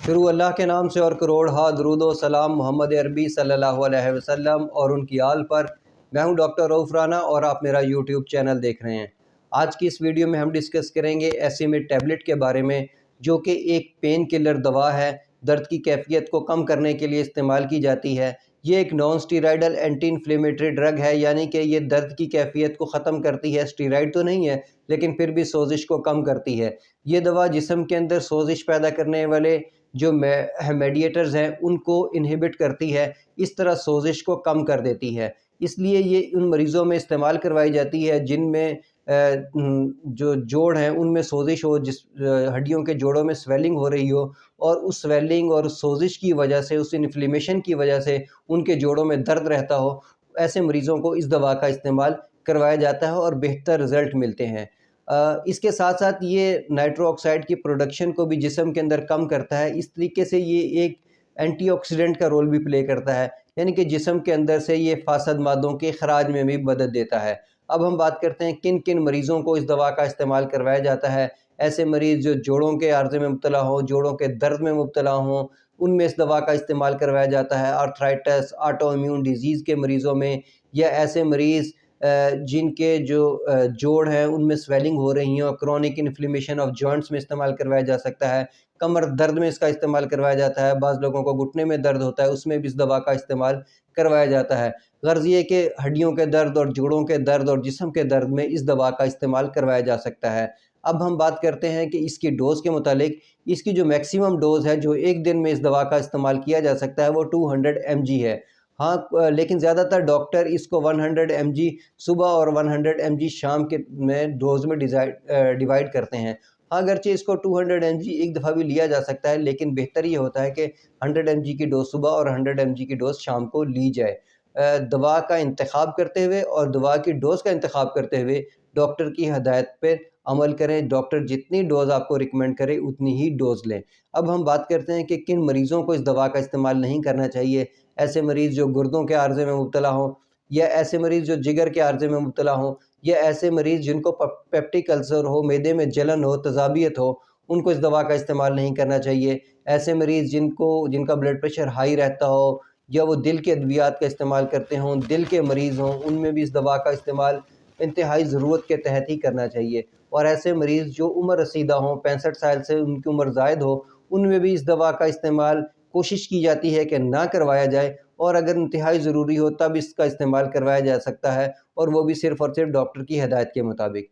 شروع اللہ کے نام سے اور کروڑ درود و سلام محمد عربی صلی اللہ علیہ وسلم اور ان کی آل پر۔ میں ہوں ڈاکٹر رؤف رانا اور آپ میرا یوٹیوب چینل دیکھ رہے ہیں۔ آج کی اس ویڈیو میں ہم ڈسکس کریں گے ایسیمٹ ٹیبلٹ کے بارے میں، جو کہ ایک پین کلر دوا ہے، درد کی کیفیت کو کم کرنے کے لیے استعمال کی جاتی ہے۔ یہ ایک نان سٹیرائڈل اینٹی انفلیمیٹری ڈرگ ہے، یعنی کہ یہ درد کی کیفیت کو ختم کرتی ہے۔ سٹیرائڈ تو نہیں ہے لیکن پھر بھی سوزش کو کم کرتی ہے۔ یہ دوا جسم کے اندر سوزش پیدا کرنے والے جو میڈیٹرز ہیں ان کو انہیبٹ کرتی ہے، اس طرح سوزش کو کم کر دیتی ہے۔ اس لیے یہ ان مریضوں میں استعمال کروائی جاتی ہے جن میں جو جوڑ ہیں ان میں سوزش ہو، جس ہڈیوں کے جوڑوں میں سویلنگ ہو رہی ہو، اور اس سویلنگ اور سوزش کی وجہ سے، اس انفلیمیشن کی وجہ سے ان کے جوڑوں میں درد رہتا ہو، ایسے مریضوں کو اس دوا کا استعمال کروایا جاتا ہے اور بہتر رزلٹ ملتے ہیں۔ اس کے ساتھ ساتھ یہ نائٹرو آکسائڈ کی پروڈکشن کو بھی جسم کے اندر کم کرتا ہے۔ اس طریقے سے یہ ایک اینٹی آکسیڈنٹ کا رول بھی پلے کرتا ہے، یعنی کہ جسم کے اندر سے یہ فاسد مادوں کے اخراج میں بھی مدد دیتا ہے۔ اب ہم بات کرتے ہیں کن کن مریضوں کو اس دوا کا استعمال کروایا جاتا ہے۔ ایسے مریض جو جوڑوں کے عارضے میں مبتلا ہوں، جوڑوں کے درد میں مبتلا ہوں، ان میں اس دوا کا استعمال کروایا جاتا ہے۔ آرتھرائٹس، آٹو امیون ڈیزیز کے مریضوں میں، یا ایسے مریض جن کے جو جوڑ ہیں ان میں سویلنگ ہو رہی ہیں، اور کرونک انفلیمیشن آف جوائنٹس میں استعمال کروایا جا سکتا ہے۔ کمر درد میں اس کا استعمال کروایا جاتا ہے۔ بعض لوگوں کو گھٹنے میں درد ہوتا ہے، اس میں بھی اس دوا کا استعمال کروایا جاتا ہے۔ غرض یہ کہ ہڈیوں کے درد اور جوڑوں کے درد اور جسم کے درد میں اس دوا کا استعمال کروایا جا سکتا ہے۔ اب ہم بات کرتے ہیں کہ اس کی ڈوز کے متعلق۔ اس کی جو میکسیمم ڈوز ہے جو ایک دن میں اس دوا کا استعمال کیا جا سکتا ہے وہ 200 mg ہے۔ ہاں، لیکن زیادہ تر ڈاکٹر اس کو 100 mg صبح اور 100 mg شام کے ڈوز میں ڈیوائڈ کرتے ہیں۔ ہاں، اگرچہ اس کو 200 mg ایک دفعہ بھی لیا جا سکتا ہے، لیکن بہتر یہ ہوتا ہے کہ 100 mg کی ڈوز صبح اور 100 mg کی ڈوز شام کو لی جائے۔ دوا کا انتخاب کرتے ہوئے اور دوا کی ڈوز کا انتخاب کرتے ہوئے ڈاکٹر کی ہدایت پہ عمل کریں۔ ڈاکٹر جتنی ڈوز آپ کو ریکمینڈ کرے اتنی ہی ڈوز لیں۔ اب ہم بات کرتے ہیں کہ کن مریضوں کو اس دوا کا استعمال نہیں کرنا چاہیے۔ ایسے مریض جو گردوں کے عارضے میں مبتلا ہوں، یا ایسے مریض جو جگر کے عارضے میں مبتلا ہوں، یا ایسے مریض جن کو پیپٹک السر ہو، معدے میں جلن ہو، تذابیت ہو، ان کو اس دوا کا استعمال نہیں کرنا چاہیے۔ ایسے مریض جن کا بلڈ پریشر ہائی رہتا ہو، یا وہ دل کے ادویات کا استعمال کرتے ہوں، دل کے مریض ہوں، ان میں بھی اس دوا کا استعمال انتہائی ضرورت کے تحت ہی کرنا چاہیے۔ اور ایسے مریض جو عمر رسیدہ ہوں، 65 سال سے ان کی عمر زائد ہو، ان میں بھی اس دوا کا استعمال کوشش کی جاتی ہے کہ نہ کروایا جائے، اور اگر انتہائی ضروری ہو تب اس کا استعمال کروایا جا سکتا ہے، اور وہ بھی صرف اور صرف ڈاکٹر کی ہدایت کے مطابق۔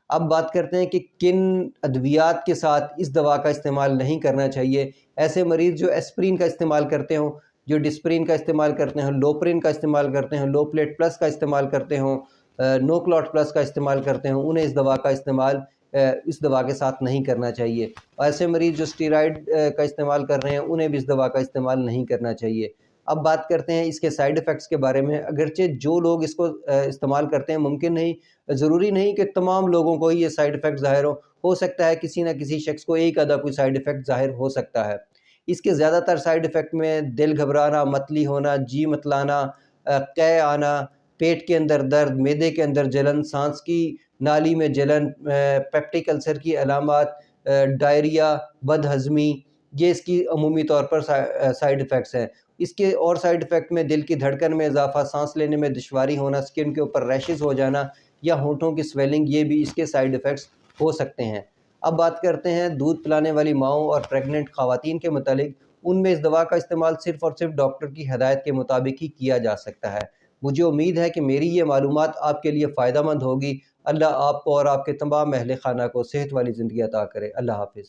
اب بات کرتے ہیں کہ کن ادویات کے ساتھ اس دوا کا استعمال نہیں کرنا چاہیے۔ ایسے مریض جو ایسپرین کا استعمال کرتے ہوں، جو ڈسپرین کا استعمال کرتے ہیں، لوپرین کا استعمال کرتے ہیں، لو پلیٹ پلس کا استعمال کرتے ہوں، نو کلاٹ پلس کا استعمال کرتے ہوں، انہیں اس دوا کا استعمال اس دوا کے ساتھ نہیں کرنا چاہیے۔ ایسے مریض جو سٹیرائڈ کا استعمال کر رہے ہیں انہیں بھی اس دوا کا استعمال نہیں کرنا چاہیے۔ اب بات کرتے ہیں اس کے سائیڈ ایفیکٹس کے بارے میں۔ اگرچہ جو لوگ اس کو استعمال کرتے ہیں، ممکن نہیں، ضروری نہیں کہ تمام لوگوں کو ہی یہ سائیڈ ایفیکٹ ظاہر ہو سکتا ہے کسی نہ کسی شخص کو ایک آدھا کوئی سائیڈ ایفیکٹ ظاہر ہو سکتا ہے۔ اس کے زیادہ تر سائیڈ ایفیکٹ میں دل گھبرانا، متلی ہونا، جی متلانا، قے آنا، پیٹ کے اندر درد، معدے کے اندر جلن، سانس کی نالی میں جلن، پیپٹک السر کی علامات، ڈائریا، بد ہضمی، یہ اس کی عمومی طور پر سائیڈ ایفیکٹس ہیں۔ اس کے اور سائیڈ ایفیکٹ میں دل کی دھڑکن میں اضافہ، سانس لینے میں دشواری ہونا، سکن کے اوپر ریشز ہو جانا، یا ہونٹوں کی سویلنگ، یہ بھی اس کے سائیڈ ایفیکٹس ہو سکتے ہیں۔ اب بات کرتے ہیں دودھ پلانے والی ماؤں اور پریگننٹ خواتین کے متعلق۔ ان میں اس دوا کا استعمال صرف اور صرف ڈاکٹر کی ہدایت کے مطابق ہی کیا جا سکتا ہے۔ مجھے امید ہے کہ میری یہ معلومات آپ کے لیے فائدہ مند ہوگی۔ اللہ آپ کو اور آپ کے تمام اہل خانہ کو صحت والی زندگی عطا کرے۔ اللہ حافظ۔